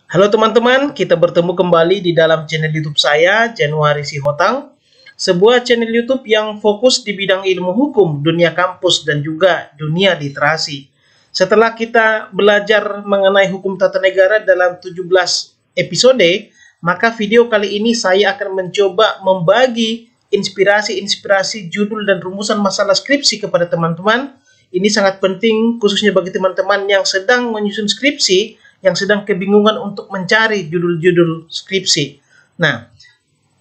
Halo teman-teman, kita bertemu kembali di dalam channel YouTube saya, Januari Sihotang, sebuah channel YouTube yang fokus di bidang ilmu hukum, dunia kampus, dan juga dunia literasi. Setelah kita belajar mengenai hukum tata negara dalam 17 episode, maka video kali ini saya akan mencoba membagi inspirasi-inspirasi judul dan rumusan masalah skripsi kepada teman-teman. Ini sangat penting khususnya bagi teman-teman yang sedang menyusun skripsi, yang sedang kebingungan untuk mencari judul-judul skripsi. Nah,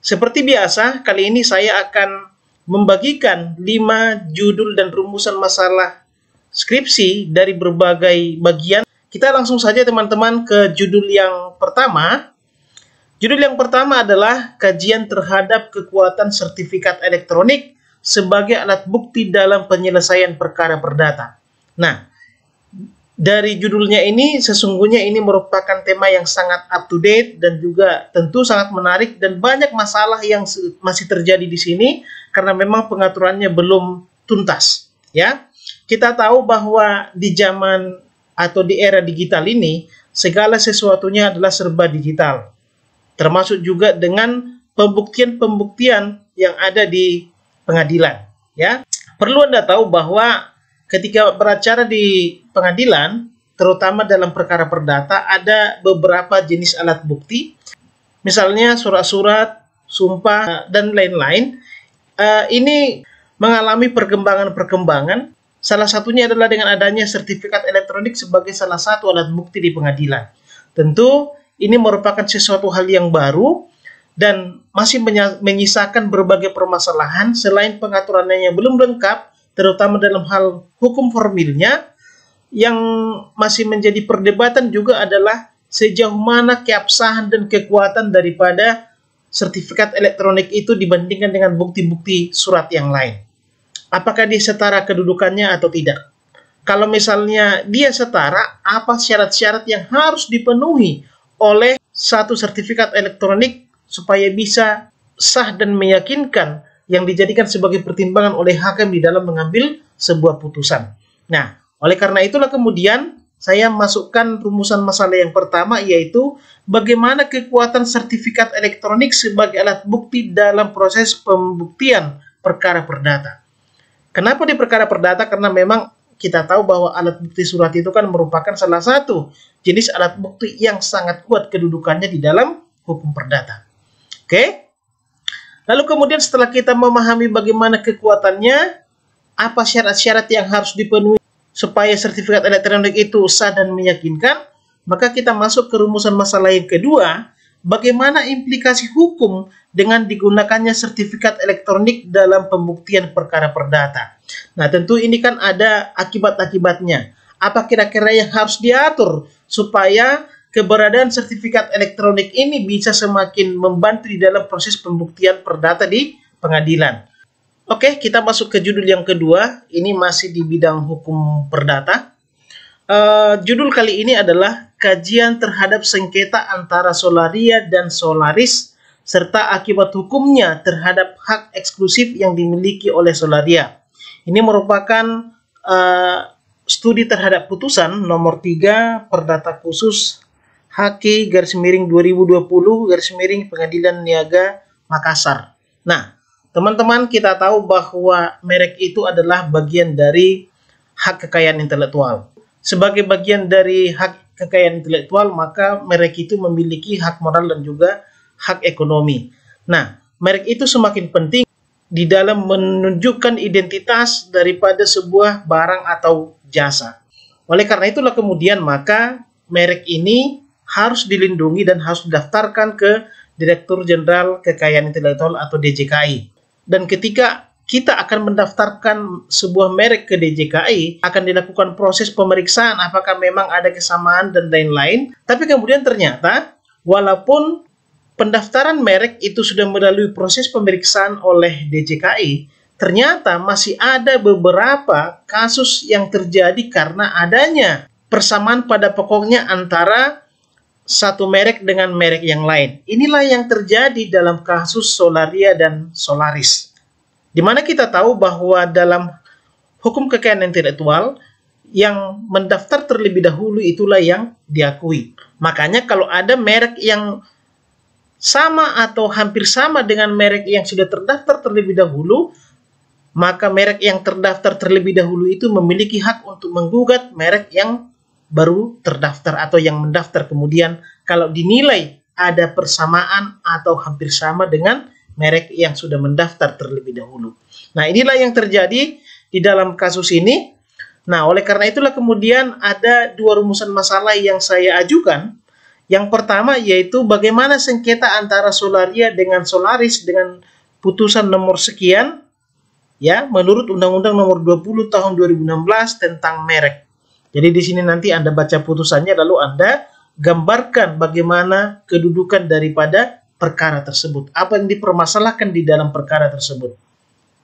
seperti biasa, kali ini saya akan membagikan 5 judul dan rumusan masalah skripsi dari berbagai bagian. Kita langsung saja teman-teman ke judul yang pertama. Judul yang pertama adalah kajian terhadap kekuatan sertifikat elektronik sebagai alat bukti dalam penyelesaian perkara perdata. Nah, dari judulnya ini sesungguhnya ini merupakan tema yang sangat up to date dan juga tentu sangat menarik, dan banyak masalah yang masih terjadi di sini karena memang pengaturannya belum tuntas, ya. Kita tahu bahwa di zaman atau di era digital ini segala sesuatunya adalah serba digital, termasuk juga dengan pembuktian-pembuktian yang ada di pengadilan, ya. Perlu Anda tahu bahwa ketika beracara di pengadilan, terutama dalam perkara perdata, ada beberapa jenis alat bukti, misalnya surat-surat, sumpah, dan lain-lain. Ini mengalami perkembangan-perkembangan. Salah satunya adalah dengan adanya sertifikat elektronik sebagai salah satu alat bukti di pengadilan. Tentu ini merupakan sesuatu hal yang baru dan masih menyisakan berbagai permasalahan selain pengaturannya yang belum lengkap, terutama dalam hal hukum formilnya. Yang masih menjadi perdebatan juga adalah sejauh mana keabsahan dan kekuatan daripada sertifikat elektronik itu dibandingkan dengan bukti-bukti surat yang lain. Apakah dia setara kedudukannya atau tidak? Kalau misalnya dia setara, apa syarat-syarat yang harus dipenuhi oleh satu sertifikat elektronik supaya bisa sah dan meyakinkan yang dijadikan sebagai pertimbangan oleh hakim di dalam mengambil sebuah putusan. Nah, oleh karena itulah kemudian saya masukkan rumusan masalah yang pertama, yaitu bagaimana kekuatan sertifikat elektronik sebagai alat bukti dalam proses pembuktian perkara perdata. Kenapa di perkara perdata? Karena memang kita tahu bahwa alat bukti surat itu kan merupakan salah satu jenis alat bukti yang sangat kuat kedudukannya di dalam hukum perdata. Oke? Lalu kemudian setelah kita memahami bagaimana kekuatannya, apa syarat-syarat yang harus dipenuhi supaya sertifikat elektronik itu sah dan meyakinkan, maka kita masuk ke rumusan masalah yang kedua, bagaimana implikasi hukum dengan digunakannya sertifikat elektronik dalam pembuktian perkara perdata. Nah, tentu ini kan ada akibat-akibatnya. Apa kira-kira yang harus diatur supaya keberadaan sertifikat elektronik ini bisa semakin membantu di dalam proses pembuktian perdata di pengadilan. Oke, kita masuk ke judul yang kedua. Ini masih di bidang hukum perdata. Judul kali ini adalah kajian terhadap sengketa antara Solaria dan Solaris serta akibat hukumnya terhadap hak eksklusif yang dimiliki oleh Solaria. Ini merupakan studi terhadap putusan nomor 3 Perdata Khusus Haki _2020 Pengadilan Niaga Makassar. Nah, teman-teman, kita tahu bahwa merek itu adalah bagian dari hak kekayaan intelektual. Sebagai bagian dari hak kekayaan intelektual, maka merek itu memiliki hak moral dan juga hak ekonomi. Nah, merek itu semakin penting di dalam menunjukkan identitas daripada sebuah barang atau jasa. Oleh karena itulah kemudian maka merek ini harus dilindungi dan harus didaftarkan ke Direktur Jenderal Kekayaan Intelektual atau DJKI. Dan ketika kita akan mendaftarkan sebuah merek ke DJKI, akan dilakukan proses pemeriksaan apakah memang ada kesamaan dan lain-lain. Tapi kemudian ternyata walaupun pendaftaran merek itu sudah melalui proses pemeriksaan oleh DJKI, ternyata masih ada beberapa kasus yang terjadi karena adanya persamaan pada pokoknya antara satu merek dengan merek yang lain. Inilah yang terjadi dalam kasus Solaria dan Solaris, di mana kita tahu bahwa dalam hukum kekayaan intelektual yang mendaftar terlebih dahulu itulah yang diakui. Makanya kalau ada merek yang sama atau hampir sama dengan merek yang sudah terdaftar terlebih dahulu, maka merek yang terdaftar terlebih dahulu itu memiliki hak untuk menggugat merek yang baru terdaftar atau yang mendaftar kemudian kalau dinilai ada persamaan atau hampir sama dengan merek yang sudah mendaftar terlebih dahulu. Nah, inilah yang terjadi di dalam kasus ini. Nah, oleh karena itulah kemudian ada dua rumusan masalah yang saya ajukan. Yang pertama yaitu bagaimana sengketa antara Solaria dengan Solaris dengan putusan nomor sekian, ya, menurut Undang-Undang nomor 20 tahun 2016 tentang merek. Jadi di sini nanti Anda baca putusannya lalu Anda gambarkan bagaimana kedudukan daripada perkara tersebut, apa yang dipermasalahkan di dalam perkara tersebut.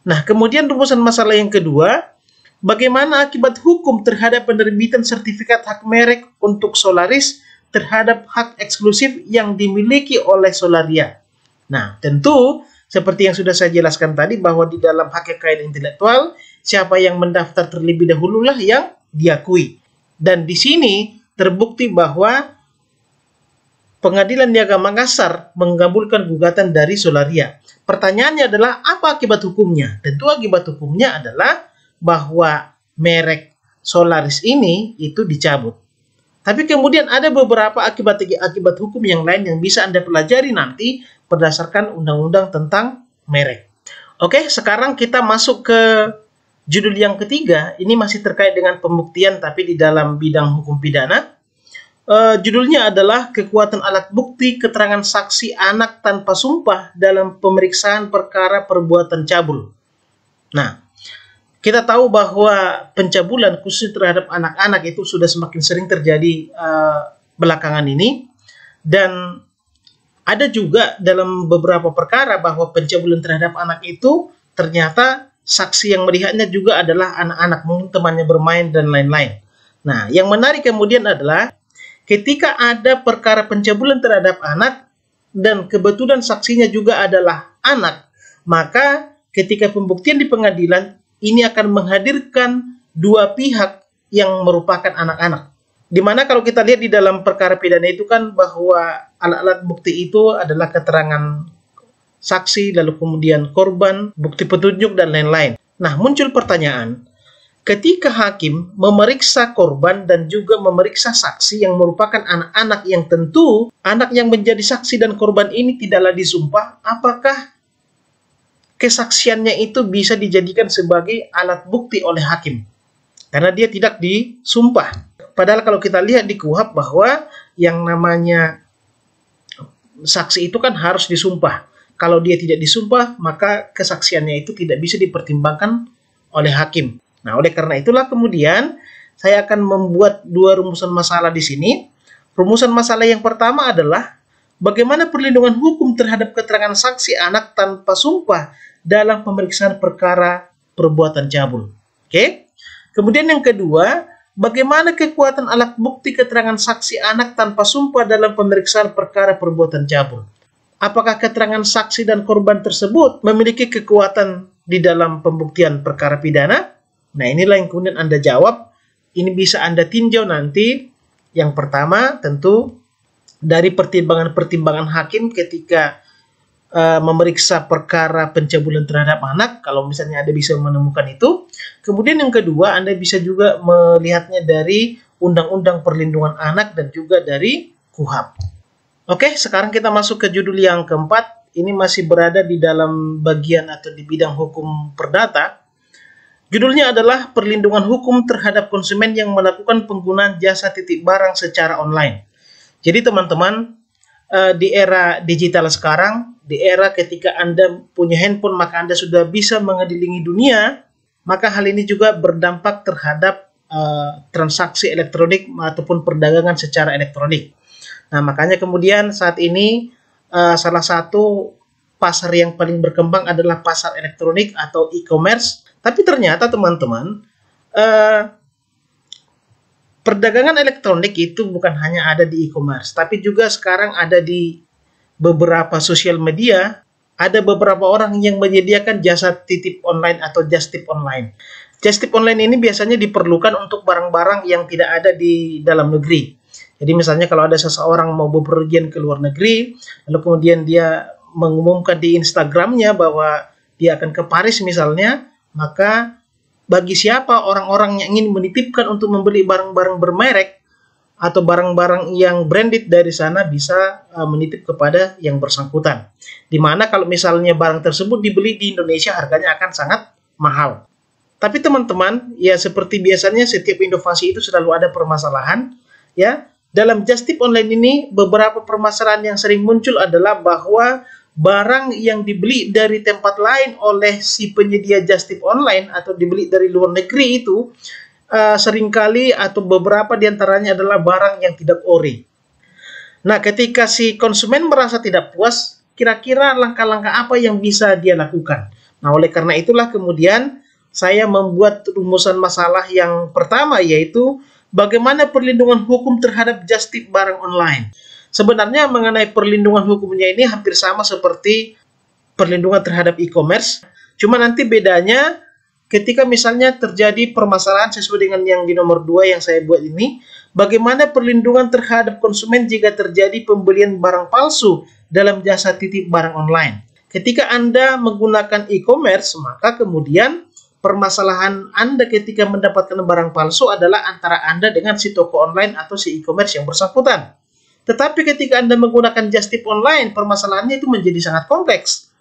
Nah, kemudian rumusan masalah yang kedua, bagaimana akibat hukum terhadap penerbitan sertifikat hak merek untuk Solaris terhadap hak eksklusif yang dimiliki oleh Solaria. Nah, tentu seperti yang sudah saya jelaskan tadi bahwa di dalam hak kekayaan intelektual, siapa yang mendaftar terlebih dahululah yang diakui. Dan di sini terbukti bahwa Pengadilan Niaga Makassar mengabulkan gugatan dari Solaria. Pertanyaannya adalah apa akibat hukumnya? Tentu akibat hukumnya adalah bahwa merek Solaris ini itu dicabut. Tapi kemudian ada beberapa akibat hukum yang lain yang bisa Anda pelajari nanti berdasarkan undang-undang tentang merek. Oke, sekarang kita masuk ke judul yang ketiga. Ini masih terkait dengan pembuktian tapi di dalam bidang hukum pidana. Judulnya adalah kekuatan alat bukti keterangan saksi anak tanpa sumpah dalam pemeriksaan perkara perbuatan cabul. Nah, kita tahu bahwa pencabulan khusus terhadap anak-anak itu sudah semakin sering terjadi belakangan ini. Dan ada juga dalam beberapa perkara bahwa pencabulan terhadap anak itu ternyata saksi yang melihatnya juga adalah anak-anak, mungkin temannya bermain dan lain-lain. Nah, yang menarik kemudian adalah ketika ada perkara pencabulan terhadap anak dan kebetulan saksinya juga adalah anak, maka ketika pembuktian di pengadilan ini akan menghadirkan dua pihak yang merupakan anak-anak. Dimana kalau kita lihat di dalam perkara pidana itu kan bahwa alat-alat bukti itu adalah keterangan saksi, lalu kemudian korban, bukti petunjuk, dan lain-lain. Nah, muncul pertanyaan, ketika hakim memeriksa korban dan juga memeriksa saksi yang merupakan anak-anak yang tentu anak yang menjadi saksi dan korban ini tidaklah disumpah, apakah kesaksiannya itu bisa dijadikan sebagai alat bukti oleh hakim? Karena dia tidak disumpah. Padahal kalau kita lihat di KUHP bahwa yang namanya saksi itu kan harus disumpah. Kalau dia tidak disumpah, maka kesaksiannya itu tidak bisa dipertimbangkan oleh hakim. Nah, oleh karena itulah kemudian saya akan membuat dua rumusan masalah di sini. Rumusan masalah yang pertama adalah bagaimana perlindungan hukum terhadap keterangan saksi anak tanpa sumpah dalam pemeriksaan perkara perbuatan cabul. Oke. Kemudian yang kedua, bagaimana kekuatan alat bukti keterangan saksi anak tanpa sumpah dalam pemeriksaan perkara perbuatan cabul. Apakah keterangan saksi dan korban tersebut memiliki kekuatan di dalam pembuktian perkara pidana? Nah, inilah yang kemudian Anda jawab. Ini bisa Anda tinjau nanti. Yang pertama tentu dari pertimbangan-pertimbangan hakim ketika memeriksa perkara pencabulan terhadap anak, kalau misalnya Anda bisa menemukan itu. Kemudian yang kedua, Anda bisa juga melihatnya dari Undang-Undang Perlindungan Anak dan juga dari KUHP. Oke, sekarang kita masuk ke judul yang keempat. Ini masih berada di dalam bagian atau di bidang hukum perdata. Judulnya adalah perlindungan hukum terhadap konsumen yang melakukan penggunaan jasa titip barang secara online. Jadi teman-teman, di era digital sekarang, di era ketika Anda punya handphone maka Anda sudah bisa mengelilingi dunia, maka hal ini juga berdampak terhadap transaksi elektronik ataupun perdagangan secara elektronik. Nah, makanya kemudian saat ini salah satu pasar yang paling berkembang adalah pasar elektronik atau e-commerce. Tapi ternyata teman-teman, perdagangan elektronik itu bukan hanya ada di e-commerce, tapi juga sekarang ada di beberapa sosial media. Ada beberapa orang yang menyediakan jasa titip online atau just tip online. Just tip online ini biasanya diperlukan untuk barang-barang yang tidak ada di dalam negeri. Jadi misalnya kalau ada seseorang mau bepergian ke luar negeri, lalu kemudian dia mengumumkan di Instagramnya bahwa dia akan ke Paris misalnya, maka bagi siapa orang-orang yang ingin menitipkan untuk membeli barang-barang bermerek atau barang-barang yang branded dari sana bisa menitip kepada yang bersangkutan. Dimana kalau misalnya barang tersebut dibeli di Indonesia harganya akan sangat mahal. Tapi teman-teman, ya seperti biasanya setiap inovasi itu selalu ada permasalahan. Ya, dalam just tip online ini beberapa permasalahan yang sering muncul adalah bahwa barang yang dibeli dari tempat lain oleh si penyedia just tip online atau dibeli dari luar negeri itu seringkali atau beberapa diantaranya adalah barang yang tidak ori. Nah, ketika si konsumen merasa tidak puas, kira-kira langkah-langkah apa yang bisa dia lakukan? Nah, oleh karena itulah kemudian saya membuat rumusan masalah yang pertama, yaitu bagaimana perlindungan hukum terhadap just tip barang online. Sebenarnya mengenai perlindungan hukumnya ini hampir sama seperti perlindungan terhadap e-commerce. Cuma nanti bedanya ketika misalnya terjadi permasalahan sesuai dengan yang di nomor 2 yang saya buat ini, bagaimana perlindungan terhadap konsumen jika terjadi pembelian barang palsu dalam jasa titip barang online. Ketika Anda menggunakan e-commerce, maka kemudian permasalahan Anda ketika mendapatkan barang palsu adalah antara Anda dengan si toko online atau si e-commerce yang bersangkutan. Tetapi ketika Anda menggunakan just tip online, permasalahannya itu menjadi sangat kompleks.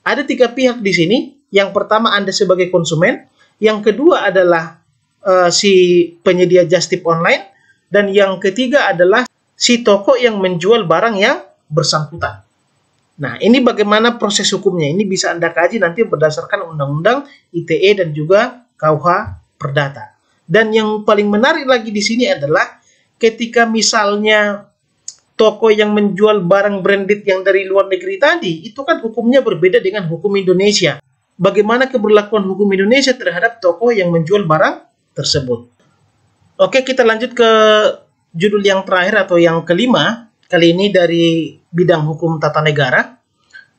Ada 3 pihak di sini. Yang pertama Anda sebagai konsumen, yang kedua adalah si penyedia just tip online, dan yang ketiga adalah si toko yang menjual barang yang bersangkutan. Nah, ini bagaimana proses hukumnya? Ini bisa Anda kaji nanti berdasarkan Undang-Undang ITE dan juga KUH Perdata. Dan yang paling menarik lagi di sini adalah ketika misalnya toko yang menjual barang branded yang dari luar negeri tadi, itu kan hukumnya berbeda dengan hukum Indonesia. Bagaimana keberlakuan hukum Indonesia terhadap toko yang menjual barang tersebut? Oke, kita lanjut ke judul yang terakhir atau yang kelima. Kali ini dari bidang hukum tata negara.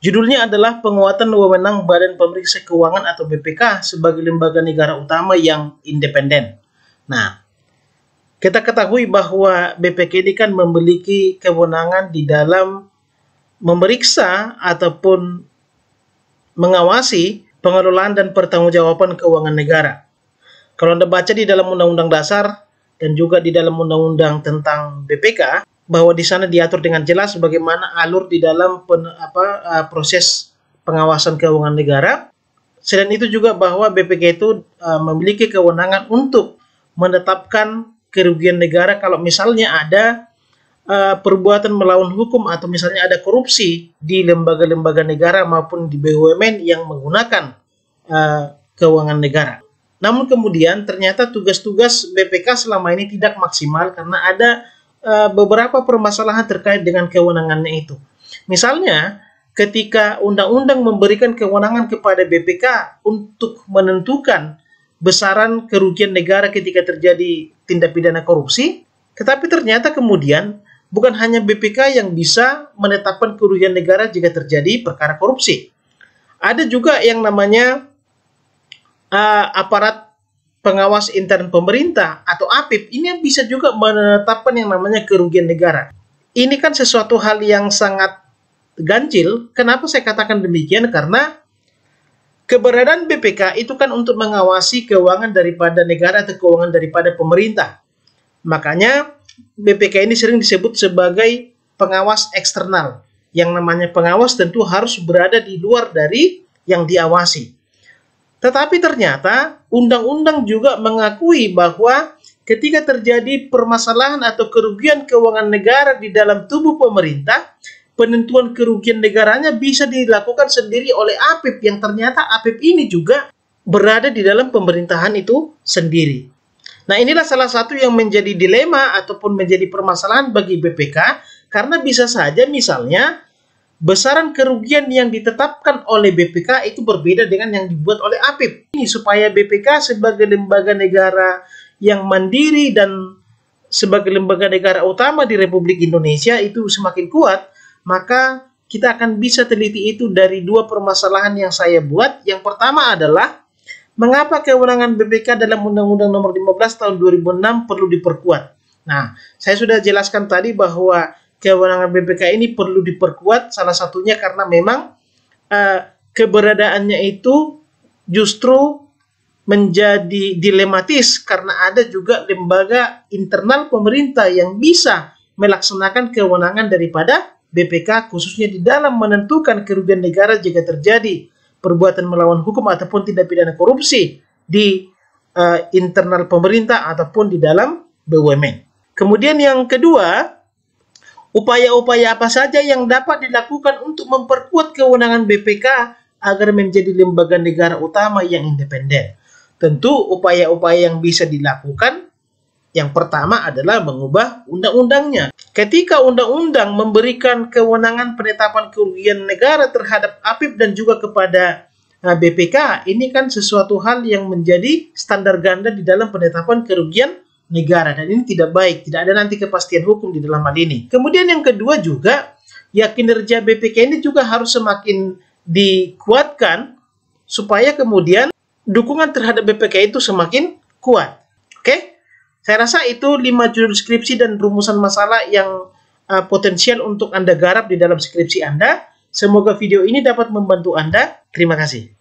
Judulnya adalah penguatan wewenang Badan Pemeriksa Keuangan atau BPK sebagai lembaga negara utama yang independen. Nah, kita ketahui bahwa BPK ini kan memiliki kewenangan di dalam memeriksa ataupun mengawasi pengelolaan dan pertanggungjawaban keuangan negara. Kalau Anda baca di dalam Undang-Undang Dasar dan juga di dalam Undang-Undang tentang BPK, bahwa di sana diatur dengan jelas bagaimana alur di dalam proses pengawasan keuangan negara. Selain itu juga bahwa BPK itu memiliki kewenangan untuk menetapkan kerugian negara kalau misalnya ada perbuatan melawan hukum atau misalnya ada korupsi di lembaga-lembaga negara maupun di BUMN yang menggunakan keuangan negara. Namun kemudian ternyata tugas-tugas BPK selama ini tidak maksimal karena ada beberapa permasalahan terkait dengan kewenangannya itu. Misalnya, ketika undang-undang memberikan kewenangan kepada BPK untuk menentukan besaran kerugian negara ketika terjadi tindak pidana korupsi, tetapi ternyata kemudian bukan hanya BPK yang bisa menetapkan kerugian negara jika terjadi perkara korupsi. Ada juga yang namanya aparat pengawas intern pemerintah atau APIP, ini bisa juga menetapkan yang namanya kerugian negara. Ini kan sesuatu hal yang sangat ganjil. Kenapa saya katakan demikian? Karena keberadaan BPK itu kan untuk mengawasi keuangan daripada negara atau keuangan daripada pemerintah. Makanya BPK ini sering disebut sebagai pengawas eksternal. Yang namanya pengawas tentu harus berada di luar dari yang diawasi. Tetapi ternyata undang-undang juga mengakui bahwa ketika terjadi permasalahan atau kerugian keuangan negara di dalam tubuh pemerintah, penentuan kerugian negaranya bisa dilakukan sendiri oleh APIP, yang ternyata APIP ini juga berada di dalam pemerintahan itu sendiri. Nah, inilah salah satu yang menjadi dilema ataupun menjadi permasalahan bagi BPK, karena bisa saja misalnya besaran kerugian yang ditetapkan oleh BPK itu berbeda dengan yang dibuat oleh APIP. Ini supaya BPK sebagai lembaga negara yang mandiri dan sebagai lembaga negara utama di Republik Indonesia itu semakin kuat, maka kita akan bisa teliti itu dari 2 permasalahan yang saya buat. Yang pertama adalah Mengapa kewenangan BPK dalam Undang-Undang Nomor 15 Tahun 2006 perlu diperkuat? Nah, saya sudah jelaskan tadi bahwa kewenangan BPK ini perlu diperkuat, salah satunya karena memang keberadaannya itu justru menjadi dilematis karena ada juga lembaga internal pemerintah yang bisa melaksanakan kewenangan daripada BPK, khususnya di dalam menentukan kerugian negara jika terjadi perbuatan melawan hukum ataupun tindak pidana korupsi di internal pemerintah ataupun di dalam BUMN. Kemudian yang kedua, upaya-upaya apa saja yang dapat dilakukan untuk memperkuat kewenangan BPK agar menjadi lembaga negara utama yang independen. Tentu upaya-upaya yang bisa dilakukan yang pertama adalah mengubah undang-undangnya. Ketika undang-undang memberikan kewenangan penetapan kerugian negara terhadap APIP dan juga kepada BPK, ini kan sesuatu hal yang menjadi standar ganda di dalam penetapan kerugian negara, dan ini tidak baik, tidak ada nanti kepastian hukum di dalam hal ini. Kemudian yang kedua juga, ya kinerja BPK ini juga harus semakin dikuatkan supaya kemudian dukungan terhadap BPK itu semakin kuat. Oke? Saya rasa itu 5 judul skripsi dan rumusan masalah yang potensial untuk Anda garap di dalam skripsi Anda. Semoga video ini dapat membantu Anda. Terima kasih.